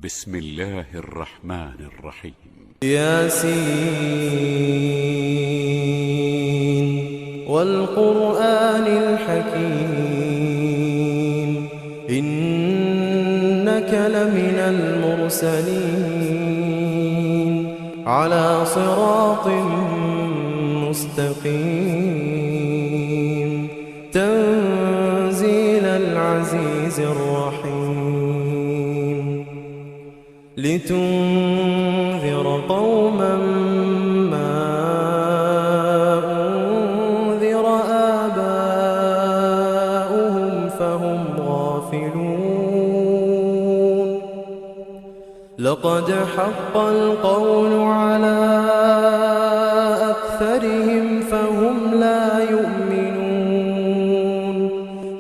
بسم الله الرحمن الرحيم. ياسين والقرآن الحكيم إنك لمن المرسلين على صراط مستقيم تنزيل العزيز الرحيم لتنذر قوما ما أنذر آباؤهم فهم غافلون لقد حق القول على أكثرهم فهم لا يؤمنون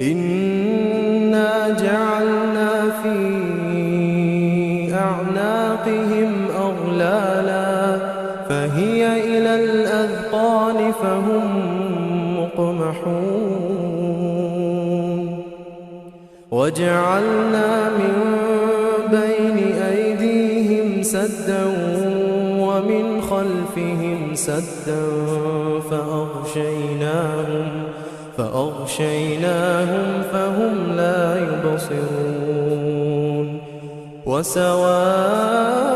إنا جعلنا في أعناقهم أغلالا فهي إلى الأذقان فهم مقمحون وجعلنا من بين أيديهم سدا ومن خلفهم سدا فأغشيناهم فهم لا يبصرون وسواء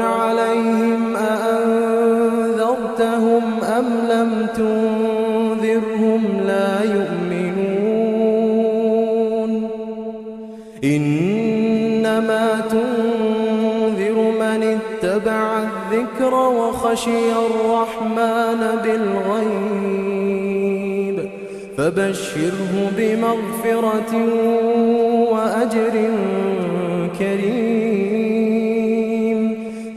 عليهم أأنذرتهم أم لم تنذرهم لا يؤمنون إنما تنذر من اتبع الذكر وخشي الرحمن بالغيب فبشره بمغفرة وأجر كريم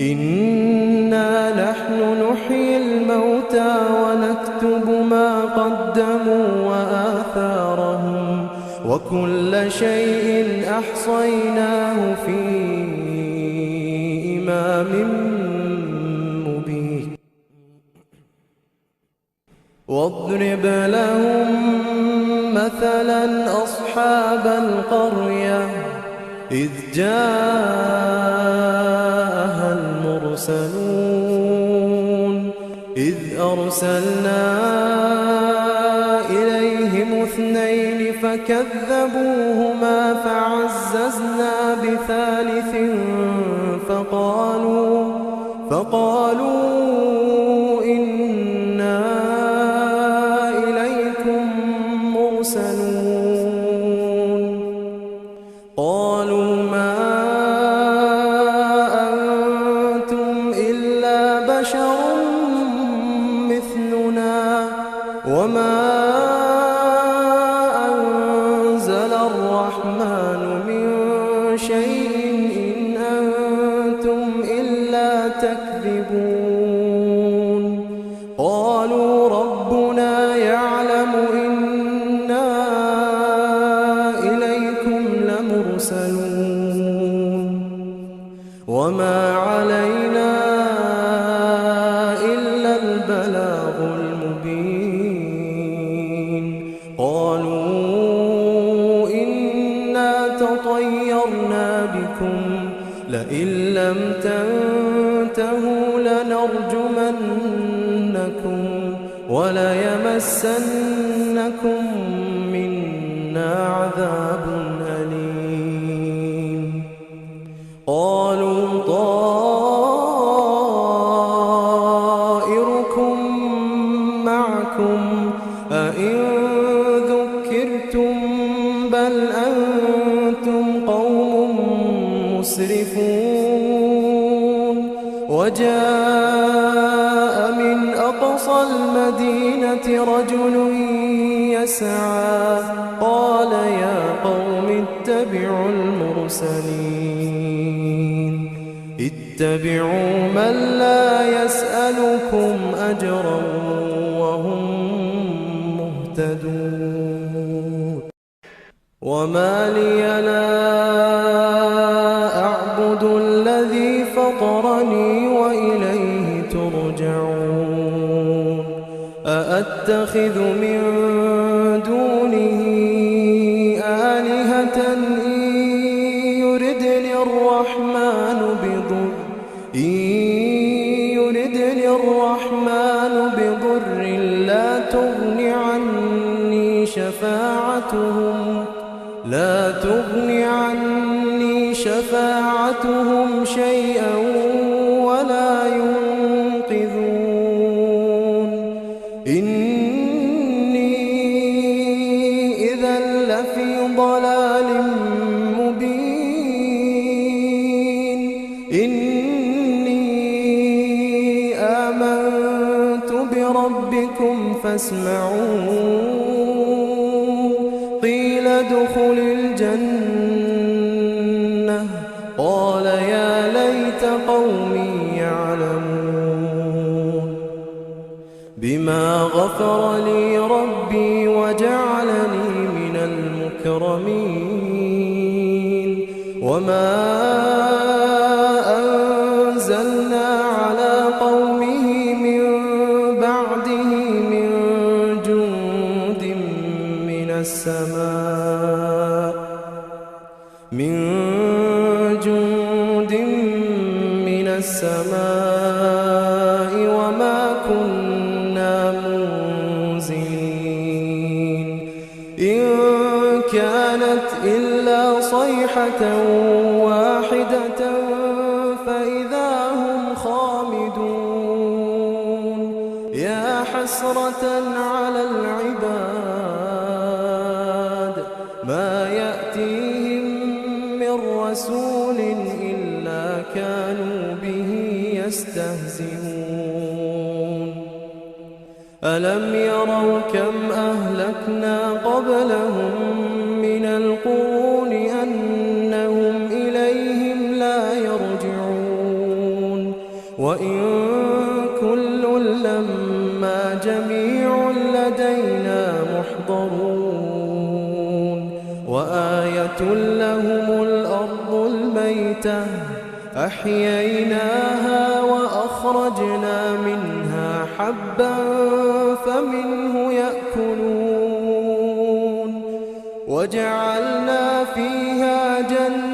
إنا نحن نحيي الموتى ونكتب ما قدموا وآثارهم وكل شيء أحصيناه في إمام مبين واضرب لهم مثلا أصحاب القرية إذ جاءها المرسلون إذ أرسلنا إليهم اثنين فكذبوهما فعززنا بثالث فقالوا إنا إليكم مرسلون قالوا ما أنتم إلا بشر مثلنا وما أنزل الرحمن من شيء إن أنتم إلا تكذبون قالوا ربنا يعلم إنا إليكم لمرسلون وما علينا إلا البلاغ المبين قالوا إنا تطيرنا بكم لئن لم تنتهوا لنرجمنكم وليمسنكم منا عذاب أليم قالوا طائركم معكم أئن ذكرتم بل أنتم قوم مسرفون وجاء من أقصى المدينة رجل يسعى قال يا قوم اتبعوا المرسلين اتبعوا من لا يسألكم أجرا وهم مهتدون وما لي لا أعبد الذي فطرني وإليه ترجعون أأتخذ من دونه آلهة إن إن يردني الرحمن بضر لا تغن عني شفاعتهم شيئا ولا ينقذون إني إذا لفي ضلال مبين إني آمنت بربكم فاسمعون قيل ادخل الجنة قال يا ليت قومي يعلمون بما غفر لي ربي وجعلني من المكرمين وما أنزلنا على قومه من بعده من جند من السماء وما كنا منزلين إن كانت إلا صيحة واحدة فإذا هم خامدون يا حسرة على العباد ما يأتيهم من رسول إلا كانوا به يستهزئون ألم يروا كم أهلكنا قبلهم من القرون أنهم إليهم لا يرجعون وإن كل لما جميع لدينا محضرون وآية لهم الأرض الميتة أحييناها وأخرجنا منها حبا فمنه يأكلون وجعلنا فيها جنات